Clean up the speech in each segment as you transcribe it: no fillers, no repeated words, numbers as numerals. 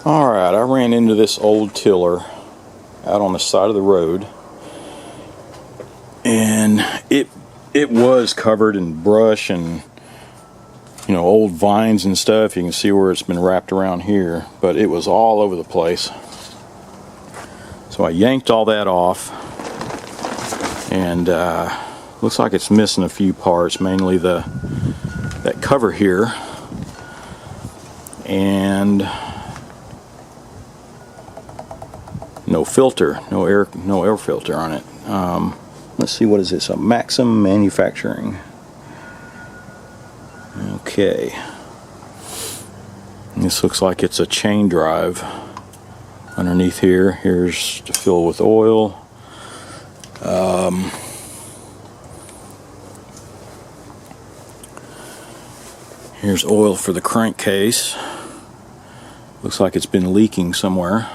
Alright, I ran into this old tiller out on the side of the road, and it was covered in brush and old vines and stuff. You can see where it's been wrapped around here, but it was all over the place. So I yanked all that off, and looks like it's missing a few parts, mainly that cover here, and no filter, no air filter on it. Let's see, what is this? A Maxim manufacturing. Okay. This looks like it's a chain drive underneath here. Here's to fill with oil. Here's oil for the crankcase. Looks like it's been leaking somewhere.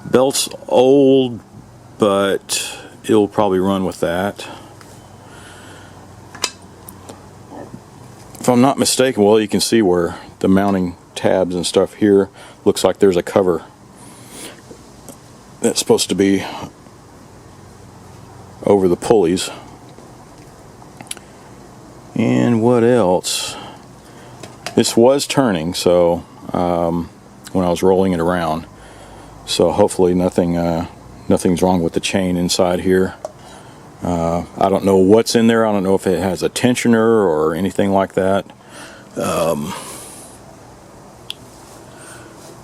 Belt's old, but it'll probably run with that. If I'm not mistaken, well, you can see where the mounting tabs and stuff here, looks like there's a cover that's supposed to be over the pulleys. And what else? This was turning, so when I was rolling it around, so hopefully nothing's wrong with the chain inside here. I don't know what's in there. I don't know if it has a tensioner or anything like that.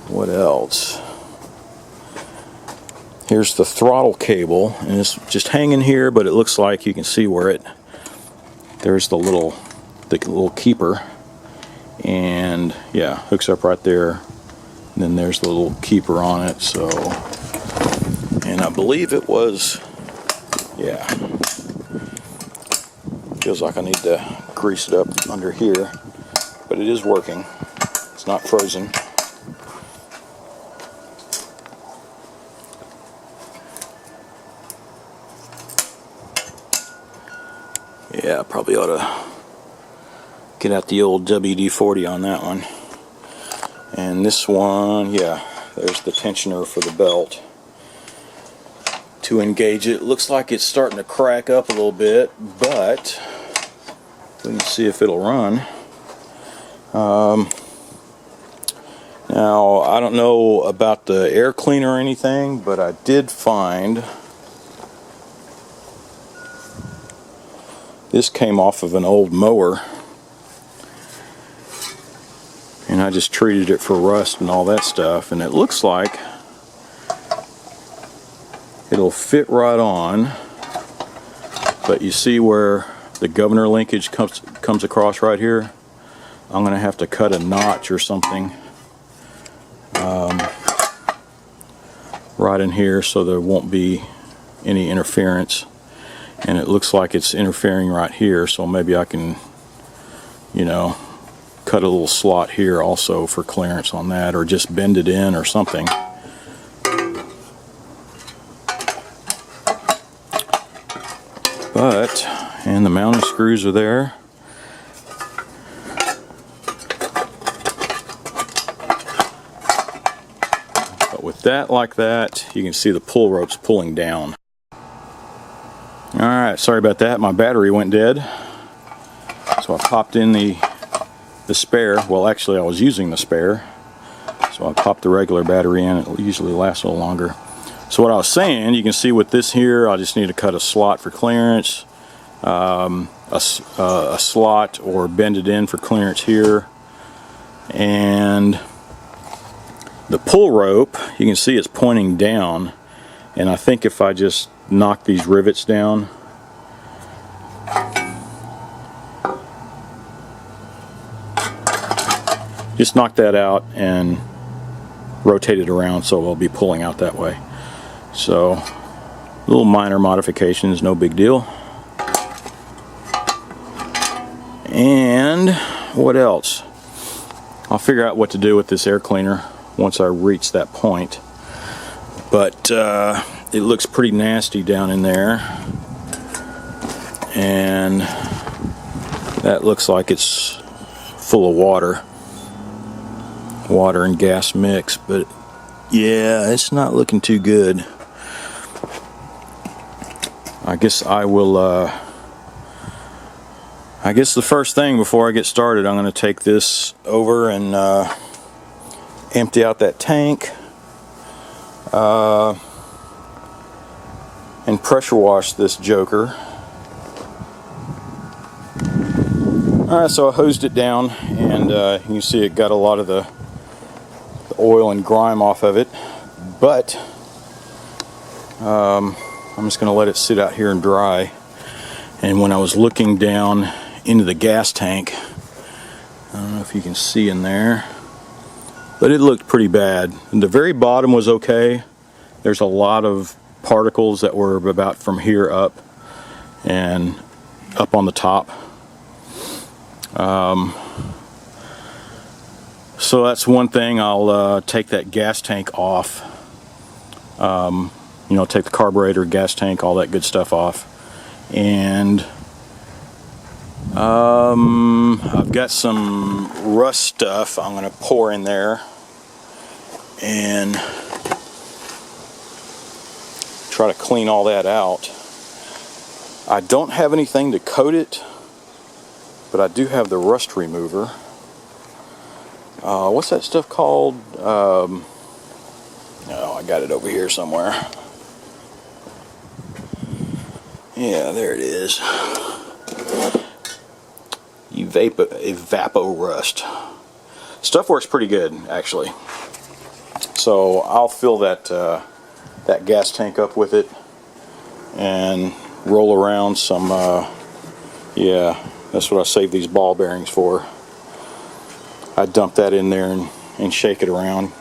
What else? Here's the throttle cable, and it's just hanging here, but it looks like you can see where there's the little keeper, and yeah, hooks up right there. And then there's the little keeper on it. So, and I believe it was, yeah, feels like I need to grease it up under here, but it is working. It's not frozen. Yeah, probably ought to get out the old WD-40 on that one. And this one, yeah, there's the tensioner for the belt to engage it. Looks like it's starting to crack up a little bit, but we can see if it'll run. Now, I don't know about the air cleaner or anything, but I did find this came off of an old mower. And I just treated it for rust and all that stuff, and it looks like it'll fit right on, but you see where the governor linkage comes across right here? I'm going to have to cut a notch or something right in here so there won't be any interference. And it looks like it's interfering right here, so maybe I can, cut a little slot here also for clearance on that, or just bend it in or something. And the mounting screws are there. But with that like that, you can see the pull ropes pulling down. Alright, sorry about that, my battery went dead. So I popped in the spare. Well, actually I was using the spare, so I popped the regular battery in. It usually lasts a little longer. So what I was saying, you can see with this here, I just need to cut a slot for clearance, a slot or bend it in for clearance here, and the pull rope, you can see it's pointing down, and I think if I just knock these rivets down, just knock that out and rotate it around so it'll be pulling out that way. So, little minor modifications, no big deal. And what else? I'll figure out what to do with this air cleaner once I reach that point. But it looks pretty nasty down in there, and that looks like it's full of water and gas mix, but yeah, it's not looking too good. I guess I will I guess the first thing before I get started, I'm going to take this over and empty out that tank and pressure wash this joker. Alright, so I hosed it down, and you can see it got a lot of the oil and grime off of it, but I'm just going to let it sit out here and dry. And when I was looking down into the gas tank, I don't know if you can see in there, but it looked pretty bad. And the very bottom was okay. There's a lot of particles that were about from here up and up on the top. So that's one thing. I'll take that gas tank off. You know, take the carburetor, gas tank, all that good stuff off. And I've got some rust stuff I'm going to pour in there and try to clean all that out. I don't have anything to coat it, but I do have the rust remover. What's that stuff called? Oh, I got it over here somewhere. Yeah, there it is. Evapo rust. Stuff works pretty good, actually. So I'll fill that that gas tank up with it and roll around some. Yeah, that's what I save these ball bearings for. I dump that in there and shake it around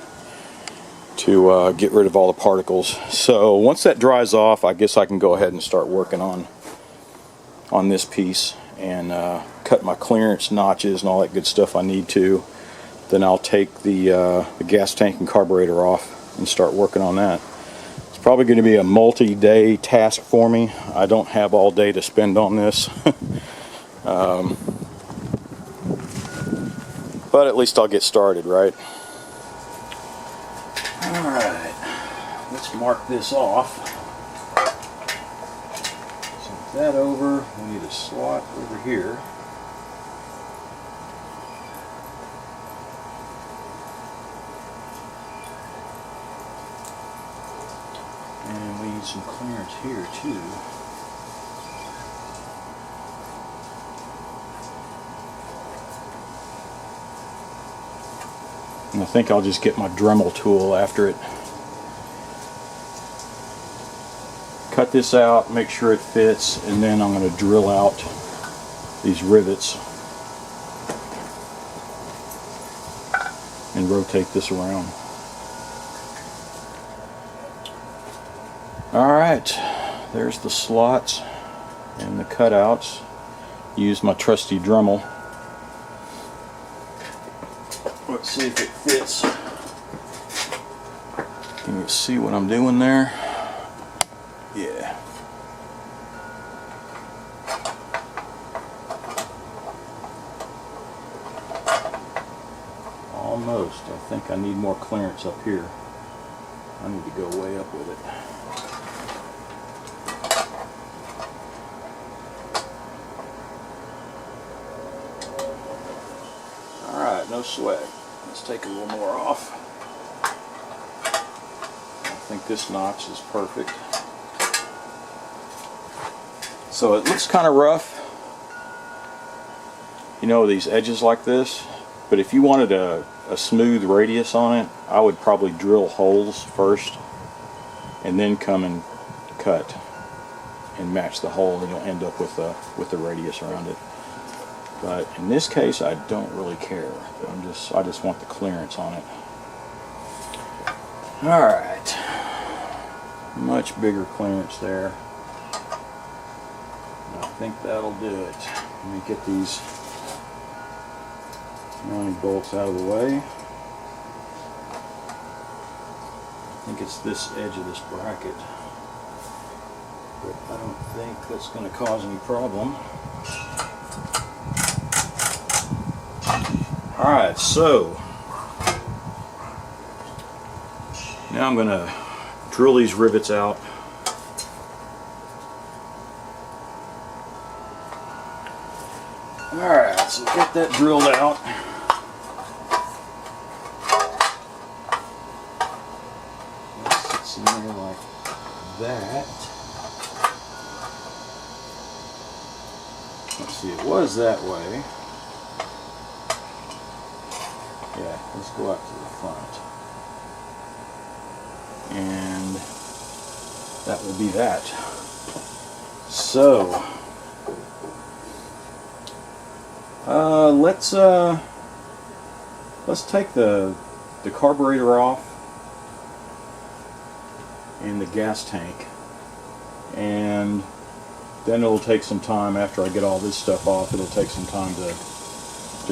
to get rid of all the particles. So once that dries off, I guess I can go ahead and start working on this piece and cut my clearance notches and all that good stuff I need to. Then I'll take the gas tank and carburetor off and start working on that. It's probably going to be a multi-day task for me. I don't have all day to spend on this. But at least I'll get started, right? Alright, let's mark this off. So with that over, we need a slot over here. And we need some clearance here too. And I think I'll just get my Dremel tool after it. Cut this out, make sure it fits, and then I'm going to drill out these rivets and rotate this around. Alright, there's the slots and the cutouts. Use my trusty Dremel. Let's see if it fits. Can you see what I'm doing there? Yeah. Almost. I think I need more clearance up here. I need to go way up with it. Alright, no sweat. Let's take a little more off. I think this notch is perfect. So it looks kind of rough, you know, these edges like this, but if you wanted a smooth radius on it, I would probably drill holes first and then come and cut and match the hole, and you'll end up with the radius around it. But in this case, I don't really care. I just want the clearance on it. All right, much bigger clearance there. I think that'll do it. Let me get these mounting bolts out of the way. I think it's this edge of this bracket, but I don't think that's going to cause any problem. Alright, so now I'm going to drill these rivets out. Alright, so get that drilled out. Sits in there like that. Let's see, it was that way. Yeah, let's go out to the front. And that will be that. So let's take the carburetor off and the gas tank, and then it'll take some time. After I get all this stuff off, it'll take some time to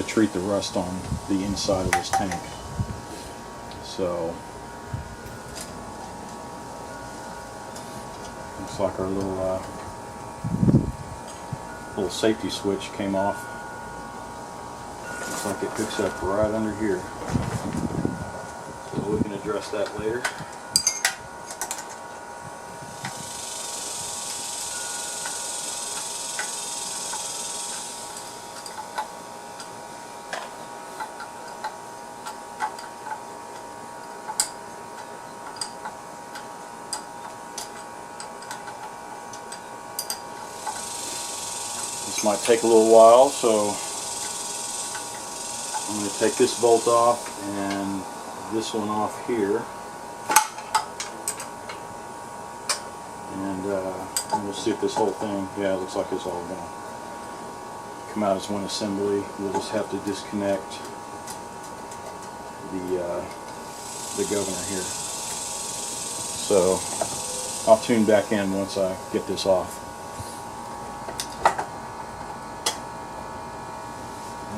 treat the rust on the inside of this tank. So looks like our little safety switch came off. Looks like it hooks up right under here. So we can address that later. This might take a little while, so I'm going to take this bolt off and this one off here, and we'll see if this whole thing, yeah, it looks like it's all going to come out as one assembly. We'll just have to disconnect the governor here. So I'll tune back in once I get this off.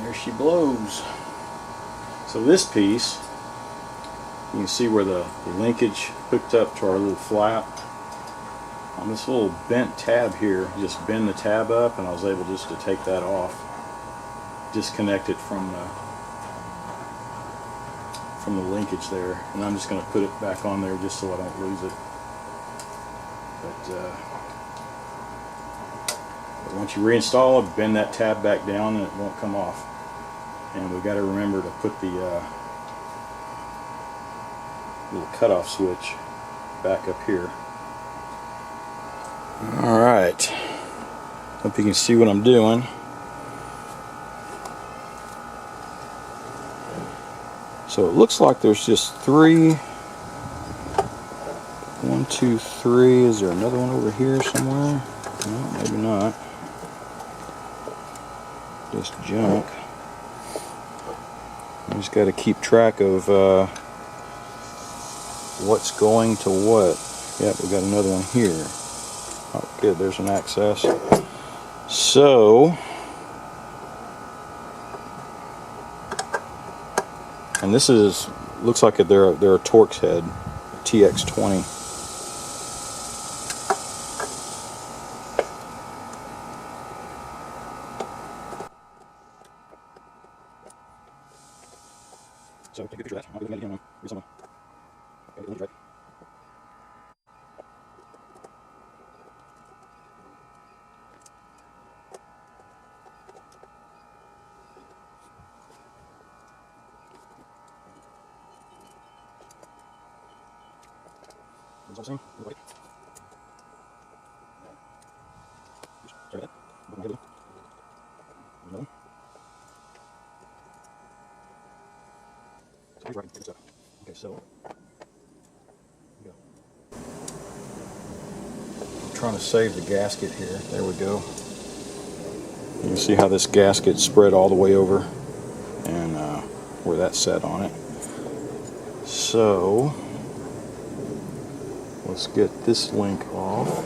There she blows. So this piece, you can see where the linkage hooked up to our little flap. On this little bent tab here, just bend the tab up, and I was able just to take that off, disconnect it from the linkage there, and I'm just going to put it back on there just so I don't lose it. But once you reinstall it, bend that tab back down and it won't come off. And we've got to remember to put the little cutoff switch back up here. Alright, hope you can see what I'm doing. So it looks like there's just 3. 1, 2, 3. Is there another one over here somewhere? No, maybe not. Just junk. I just got to keep track of what's going to what. Yep, we got another one here. Oh, good, there's an access. So, and this is, looks like they're a Torx head, TX20. So take a picture of that. I'll do that again. Okay, right. What's that? Right. Sorry about that. Another one. So here's where I can pick this up. Okay, so go. I'm trying to save the gasket here. There we go. You can see how this gasket spread all the way over, and where that's set on it. So let's get this link off,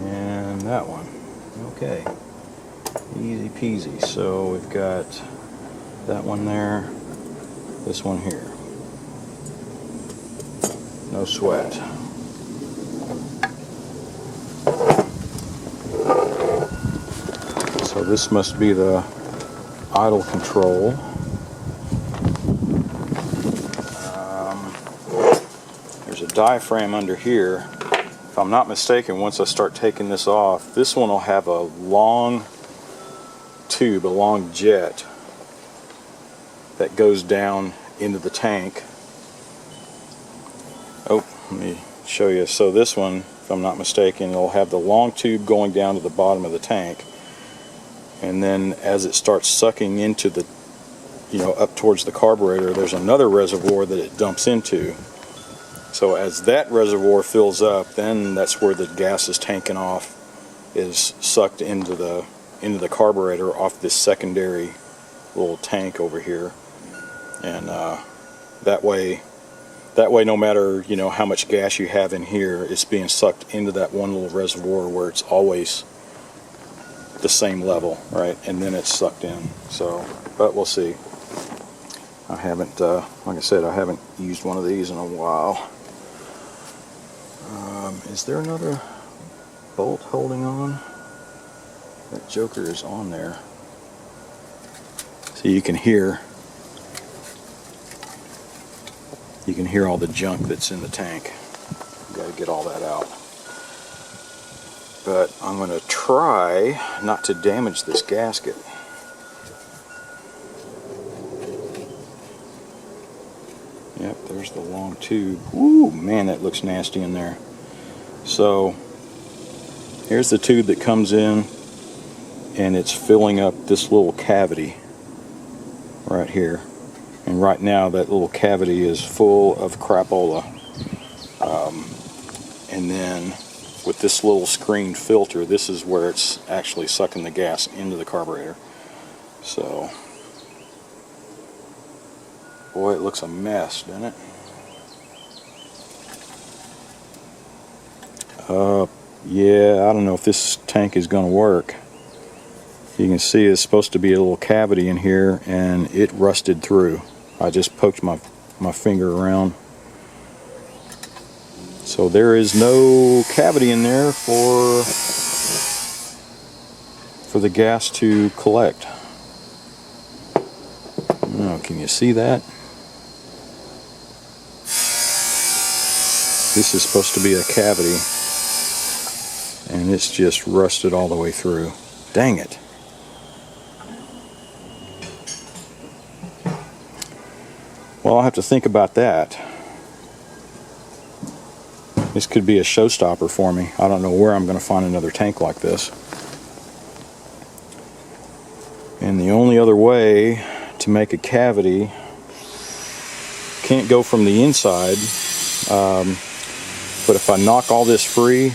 and that one. Okay, easy peasy. So we've got that one there, this one here. No sweat. So So this must be the idle control. There's a diaphragm under here. If I'm not mistaken, once I start taking this off, this one will have a long tube, a long jet that goes down into the tank. Oh, let me show you. So this one, if I'm not mistaken, it'll have the long tube going down to the bottom of the tank, and then as it starts sucking into the, up towards the carburetor, there's another reservoir that it dumps into. So as that reservoir fills up, then that's where the gas is tanking off, is sucked into the carburetor off this secondary little tank over here. And that way no matter how much gas you have in here, it's being sucked into that one little reservoir where it's always the same level, right? And then it's sucked in. So, but we'll see. I haven't, like I said, I haven't used one of these in a while. Is there another bolt holding on? That joker is on there. So you can hear all the junk that's in the tank. Got to get all that out. But I'm going to try not to damage this gasket. Yep, there's the long tube. Ooh, man, that looks nasty in there. So here's the tube that comes in, and it's filling up this little cavity right here. And right now that little cavity is full of crapola. And then with this little screened filter, this is where it's actually sucking the gas into the carburetor. So, boy, it looks a mess, doesn't it? Yeah, I don't know if this tank is going to work. You can see it's supposed to be a little cavity in here, and it rusted through. I just poked my finger around. So there is no cavity in there for the gas to collect. Now, can you see that? This is supposed to be a cavity, and it's just rusted all the way through. Dang it. Well, I'll have to think about that. This could be a showstopper for me. I don't know where I'm going to find another tank like this. And the only other way to make a cavity, can't go from the inside, but if I knock all this free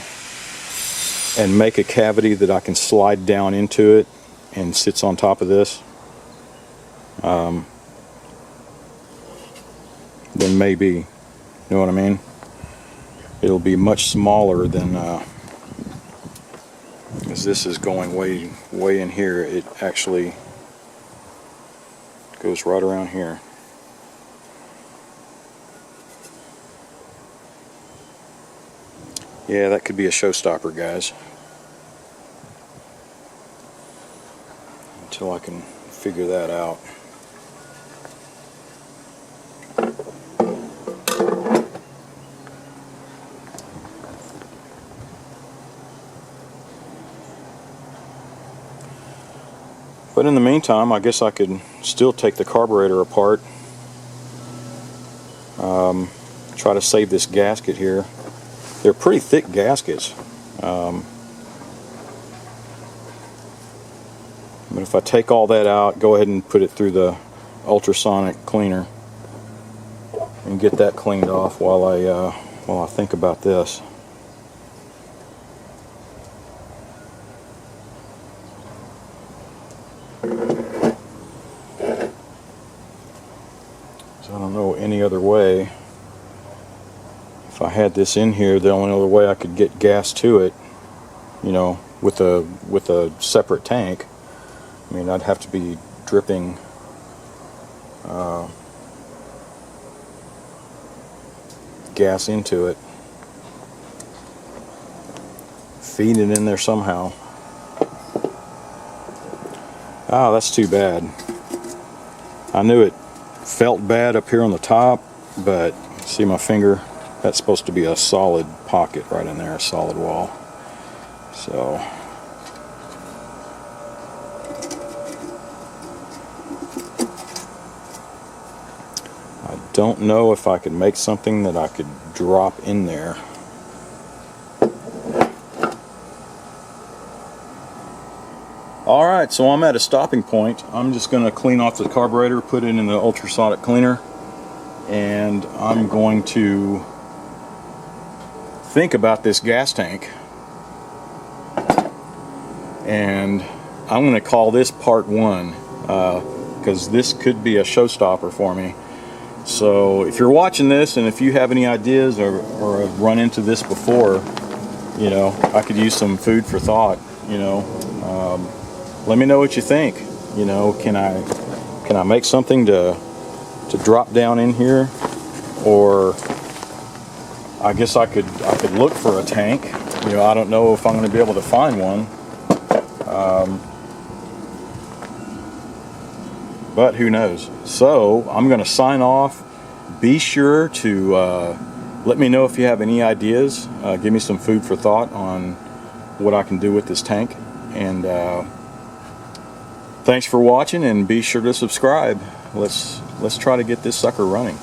and make a cavity that I can slide down into it and sits on top of this, then maybe, you know what I mean? It'll be much smaller than, as this is going way in here, it actually goes right around here. Yeah, that could be a showstopper, guys. Until I can figure that out. But in the meantime, I guess I could still take the carburetor apart. Try to save this gasket here. They're pretty thick gaskets. But if I take all that out, go ahead and put it through the ultrasonic cleaner and get that cleaned off while I think about this. So I don't know any other way. If I had this in here, the only other way I could get gas to it, with a separate tank, I mean, I'd have to be dripping gas into it, feed it in there somehow. Oh, that's too bad. I knew it felt bad up here on the top, but see my finger? That's supposed to be a solid pocket right in there, a solid wall. So I don't know if I could make something that I could drop in there. Alright, so I'm at a stopping point. I'm just going to clean off the carburetor, put it in the ultrasonic cleaner, and I'm going to think about this gas tank. And I'm going to call this part 1, because this could be a showstopper for me. So if you're watching this and if you have any ideas or have run into this before, you know, I could use some food for thought, you know. Let me know what you think. You know, can I make something to drop down in here, or I guess I could look for a tank. You know, I don't know if I'm going to be able to find one, but who knows. So I'm going to sign off. Be sure to let me know if you have any ideas. Give me some food for thought on what I can do with this tank. And thanks for watching, and be sure to subscribe. Let's try to get this sucker running.